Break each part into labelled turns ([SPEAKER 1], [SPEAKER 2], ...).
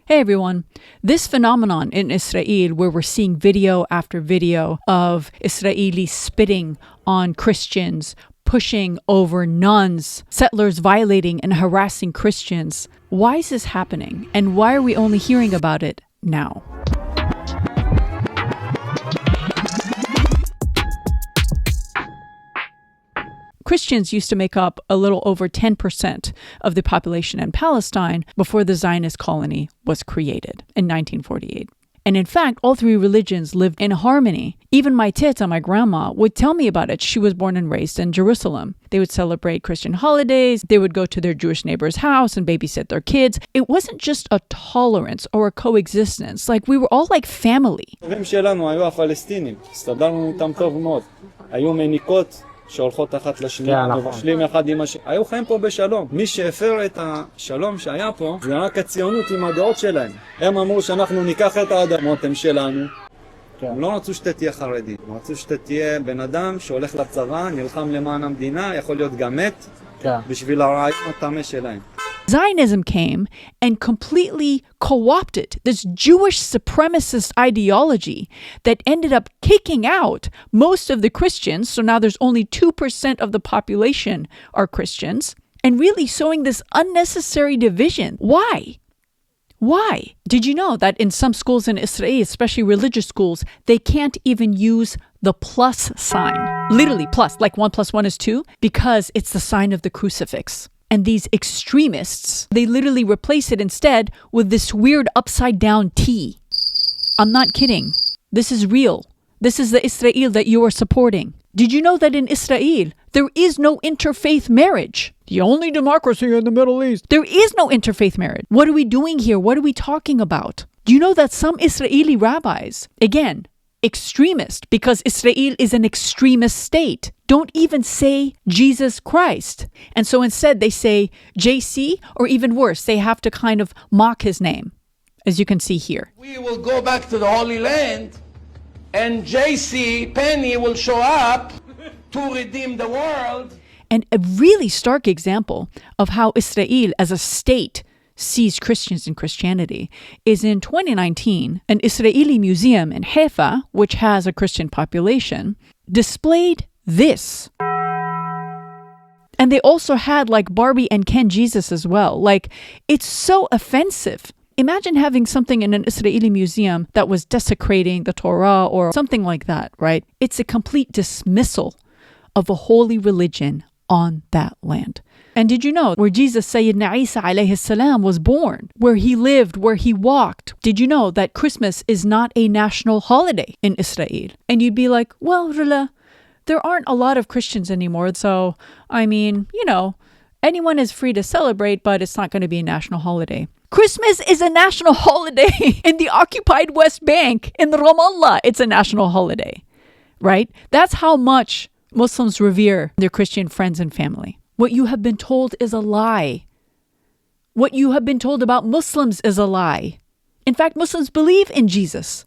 [SPEAKER 1] Hey everyone, this phenomenon in Israel where we're seeing video after video of Israelis spitting on Christians, pushing over nuns, settlers violating and harassing Christians, why is this happening and why are we only hearing about it now? Christians used to make up a little over 10% of the population in Palestine before the Zionist colony was created in 1948. And in fact, all three religions lived in harmony. Even my teta, my grandma, would tell me about it. She was born and raised in Jerusalem. They would celebrate Christian holidays. They would go to their Jewish neighbor's house and babysit their kids. It wasn't just a tolerance or a coexistence. Like, we were all like family.
[SPEAKER 2] שהולכות אחת לשנייה, מבשלים אחד עם השני. היו חיים פה בשלום. מי שהפר את השלום שהיה פה, זה רק הציונות עם הדעות שלהם. הם אמרו שאנחנו ניקח את האדמות, הם שלנו. הם לא רצו שאתה תהיה חרדי. הם רצו שאתה תהיה בן אדם שהולך לצבא, נלחם למען המדינה, יכול להיות גם מת, בשביל הרעיון הטמא שלהם.
[SPEAKER 1] Zionism came and completely co-opted this Jewish supremacist ideology that ended up kicking out most of the Christians. So now there's only 2% of the population are Christians, and really sowing this unnecessary division. Why? Why? Did you know that in some schools in Israel, especially religious schools, they can't even use the plus sign? Literally plus, like 1 + 1 is 2, because it's the sign of the crucifix. And these extremists, they literally replace it instead with this weird upside down T. I'm not kidding. This is real. This is the Israel that you are supporting. Did you know that in Israel, there is no interfaith marriage? The only democracy in the Middle East. There is no interfaith marriage. What are we doing here? What are we talking about? Do you know that some Israeli rabbis, again, extremist, because Israel is an extremist state, don't even say Jesus Christ. And so instead they say JC, or even worse, they have to kind of mock his name, as you can see here.
[SPEAKER 3] We will go back to the Holy Land and JC Penny will show up to redeem the world.
[SPEAKER 1] And a really stark example of how Israel as a state sees Christians and Christianity is in 2019, an Israeli museum in Haifa, which has a Christian population, displayed this. And they also had like Barbie and Ken Jesus as well. Like, it's so offensive. Imagine having something in an Israeli museum that was desecrating the Torah or something like that, right? It's a complete dismissal of a holy religion on that land. And did you know where Jesus, Sayyidina Isa alayhi salam, was born, where he lived, where he walked? Did you know that Christmas is not a national holiday in Israel? And you'd be like, well, Rilla, there aren't a lot of Christians anymore. So, I mean, you know, anyone is free to celebrate, but it's not going to be a national holiday. Christmas is a national holiday in the occupied West Bank, in Ramallah. It's a national holiday, right? That's how much Muslims revere their Christian friends and family. What you have been told is a lie. What you have been told about Muslims is a lie. In fact, Muslims believe in Jesus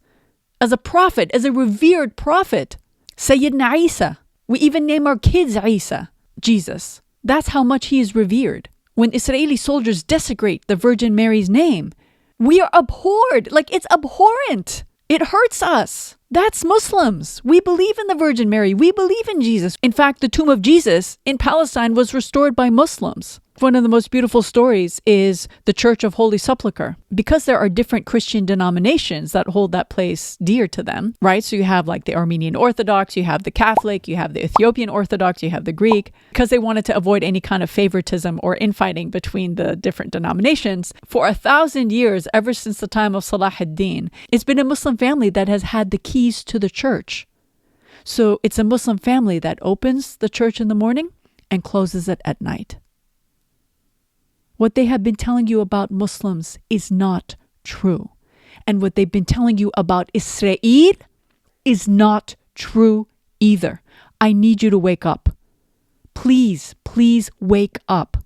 [SPEAKER 1] as a prophet, as a revered prophet. Sayyidina Isa. We even name our kids Isa, Jesus. That's how much he is revered. When Israeli soldiers desecrate the Virgin Mary's name, we are abhorred. Like, it's abhorrent. It hurts us. That's Muslims. We believe in the Virgin Mary. We believe in Jesus. In fact, the tomb of Jesus in Palestine was restored by Muslims. One of the most beautiful stories is the Church of Holy Sepulchre. Because there are different Christian denominations that hold that place dear to them, right? So you have like the Armenian Orthodox, you have the Catholic, you have the Ethiopian Orthodox, you have the Greek. Because they wanted to avoid any kind of favoritism or infighting between the different denominations, for 1,000 years, ever since the time of Salah ad-Din, it's been a Muslim family that has had the keys to the church. So it's a Muslim family that opens the church in the morning and closes it at night. What they have been telling you about Muslims is not true. And what they've been telling you about Israel is not true either. I need you to wake up. Please, please wake up.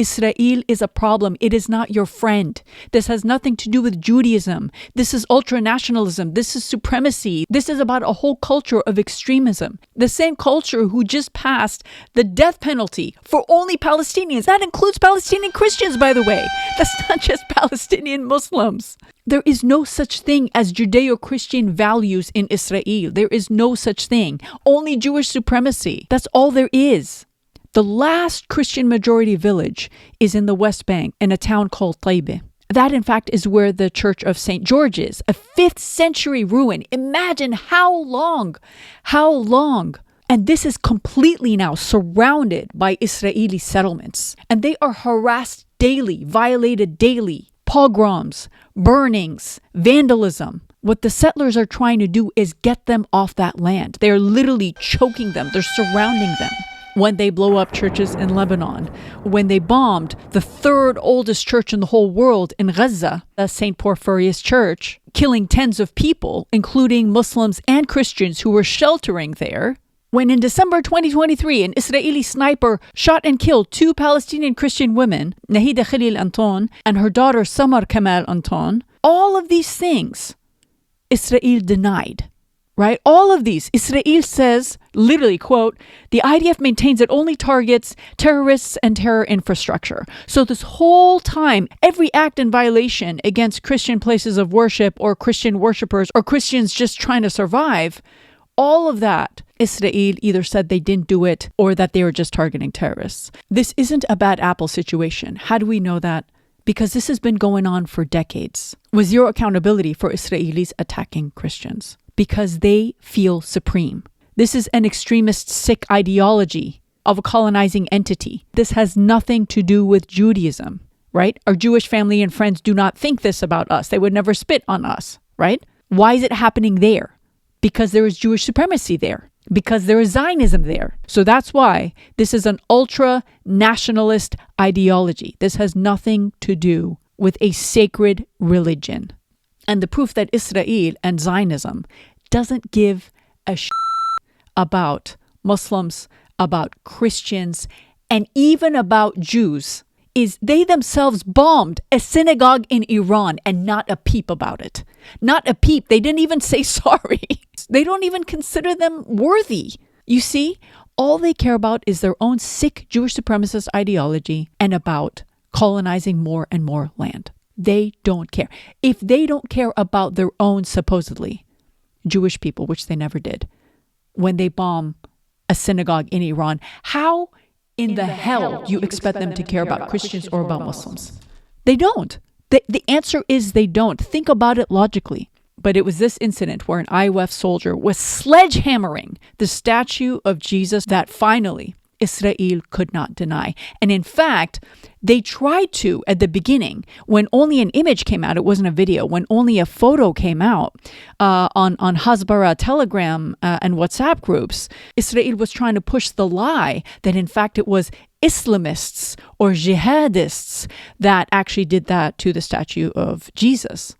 [SPEAKER 1] Israel is a problem. It is not your friend. This has nothing to do with Judaism. This is ultranationalism. This is supremacy. This is about a whole culture of extremism. The same culture who just passed the death penalty for only Palestinians. That includes Palestinian Christians, by the way. That's not just Palestinian Muslims. There is no such thing as Judeo-Christian values in Israel. There is no such thing. Only Jewish supremacy. That's all there is. The last Christian majority village is in the West Bank in a town called Taibeh. That, in fact, is where the Church of St. George is, a 5th century ruin. Imagine how long. And this is completely now surrounded by Israeli settlements. And they are harassed daily, violated daily. Pogroms, burnings, vandalism. What the settlers are trying to do is get them off that land. They are literally choking them. They're surrounding them. When they blow up churches in Lebanon, when they bombed the 3rd oldest church in the whole world in Gaza, the St. Porphyrius Church, killing tens of people, including Muslims and Christians who were sheltering there. When in December 2023, an Israeli sniper shot and killed 2 Palestinian Christian women, Nahida Khalil Anton and her daughter Samar Kamal Anton, all of these things Israel denied. Right? All of these. Israel says, literally, quote, the IDF maintains it only targets terrorists and terror infrastructure. So this whole time, every act in violation against Christian places of worship or Christian worshipers or Christians just trying to survive, all of that, Israel either said they didn't do it or that they were just targeting terrorists. This isn't a bad apple situation. How do we know that? Because this has been going on for decades, with zero accountability for Israelis attacking Christians. Because they feel supreme. This is an extremist, sick ideology of a colonizing entity. This has nothing to do with Judaism, right? Our Jewish family and friends do not think this about us. They would never spit on us, right? Why is it happening there? Because there is Jewish supremacy there. Because there is Zionism there. So that's why this is an ultra-nationalist ideology. This has nothing to do with a sacred religion. And the proof that Israel and Zionism doesn't give a shit about Muslims, about Christians, and even about Jews is they themselves bombed a synagogue in Iran and not a peep about it. Not a peep. They didn't even say sorry. They don't even consider them worthy. You see, all they care about is their own sick Jewish supremacist ideology and about colonizing more and more land. They don't care. If they don't care about their own supposedly Jewish people, which they never did, when they bomb a synagogue in Iran, how in the hell do you expect them to care about Christians or about Muslims? They don't. The answer is they don't. Think about it logically. But it was this incident where an IOF soldier was sledgehammering the statue of Jesus that finally Israel could not deny. And in fact, they tried to at the beginning, when only an image came out, it wasn't a video, when only a photo came out on Hasbara, Telegram, and WhatsApp groups, Israel was trying to push the lie that in fact it was Islamists or jihadists that actually did that to the statue of Jesus.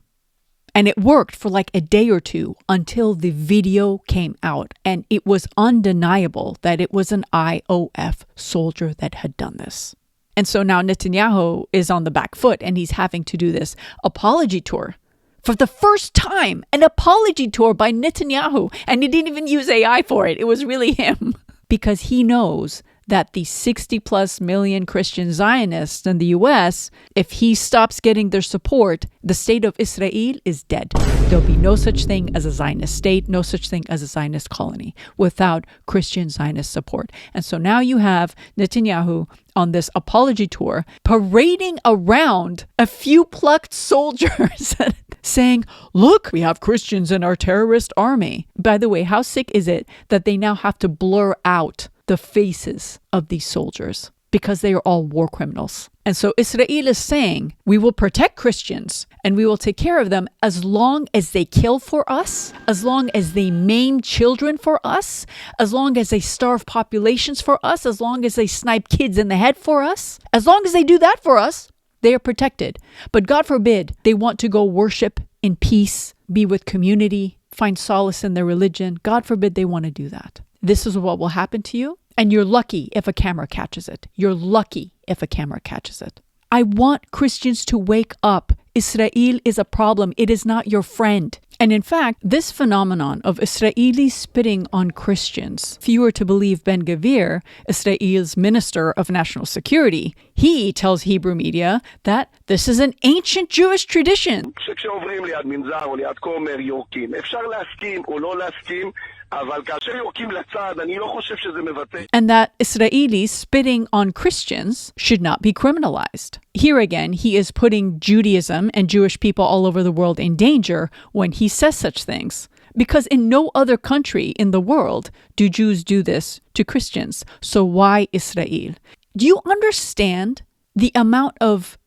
[SPEAKER 1] And it worked for like a day or two until the video came out. And it was undeniable that it was an IOF soldier that had done this. And so now Netanyahu is on the back foot and he's having to do this apology tour. For the first time, an apology tour by Netanyahu. And he didn't even use AI for it. It was really him. Because he knows that the 60 plus million Christian Zionists in the US, if he stops getting their support, the state of Israel is dead. There'll be no such thing as a Zionist state, no such thing as a Zionist colony without Christian Zionist support. And so now you have Netanyahu on this apology tour parading around a few plucked soldiers saying, look, we have Christians in our terrorist army. By the way, how sick is it that they now have to blur out the faces of these soldiers because they are all war criminals? And so Israel is saying, we will protect Christians and we will take care of them as long as they kill for us, as long as they maim children for us, as long as they starve populations for us, as long as they snipe kids in the head for us. As long as they do that for us, they are protected. But God forbid they want to go worship in peace, be with community, find solace in their religion. God forbid they want to do that. This is what will happen to you And you're lucky if a camera catches it. You're lucky if a camera catches it. I want Christians to wake up. Israel is a problem. It is not your friend. And in fact, this phenomenon of Israelis spitting on Christians, if you were to believe Ben-Gvir, Israel's Minister of National Security, he tells Hebrew media that this is an ancient Jewish tradition.
[SPEAKER 4] כשעוברים ליד מנזר או ליד כומר יורקים. אפשר להסכים או לא להסכים, אבל כאשר יורקים לצד, אני לא חושב שזה מבטא.
[SPEAKER 1] And that Israelis spitting on Christians should not be criminalized. Here again, he is putting Judaism and Jewish people all over the world in danger when he says such things. Because in no other country in the world do Jews do this to Christians. So why Israel? Do you understand the amount of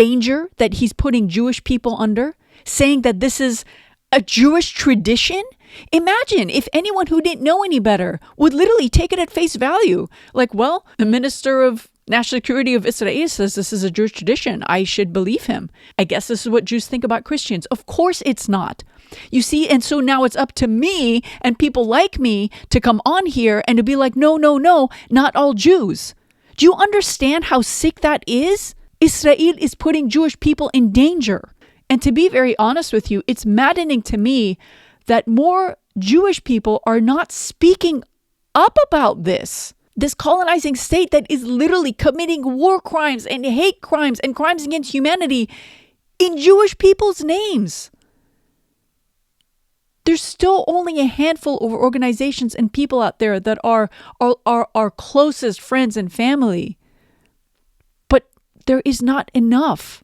[SPEAKER 1] danger that he's putting Jewish people under? Saying that this is a Jewish tradition? Imagine if anyone who didn't know any better would literally take it at face value. Like, well, the Minister of National Security of Israel says this is a Jewish tradition. I should believe him. I guess this is what Jews think about Christians. Of course it's not. You see, and so now it's up to me and people like me to come on here and to be like, no, not all Jews. Do you understand how sick that is? Israel is putting Jewish people in danger. And to be very honest with you, it's maddening to me that more Jewish people are not speaking up about this colonizing state that is literally committing war crimes and hate crimes and crimes against humanity in Jewish people's names. There's still only a handful of organizations and people out there that are our closest friends and family. But there is not enough.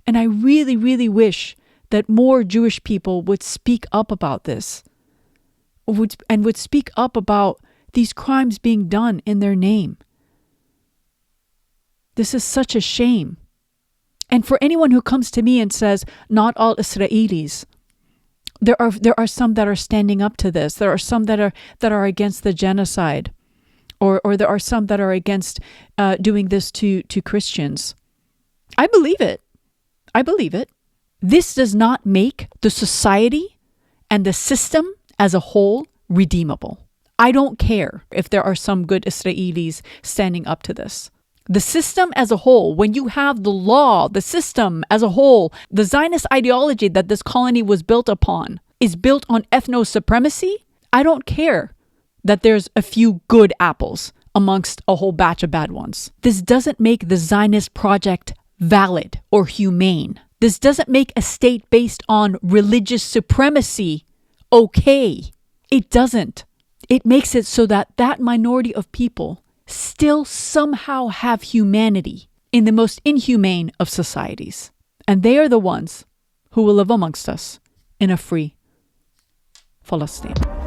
[SPEAKER 1] And I really, really wish that more Jewish people would speak up about this and would speak up about these crimes being done in their name. This is such a shame. And for anyone who comes to me and says, not all Israelis, there are some that are standing up to this. There are some that are against the genocide, or there are some that are against doing this to Christians. I believe it. This does not make the society and the system as a whole redeemable. I don't care if there are some good Israelis standing up to this. The system as a whole, when you have the law, the system as a whole, the Zionist ideology that this colony was built upon is built on ethno-supremacy, I don't care that there's a few good apples amongst a whole batch of bad ones. This doesn't make the Zionist project valid or humane. This doesn't make a state based on religious supremacy okay. It doesn't. It makes it so that minority of people still somehow have humanity in the most inhumane of societies. And they are the ones who will live amongst us in a free Palestine.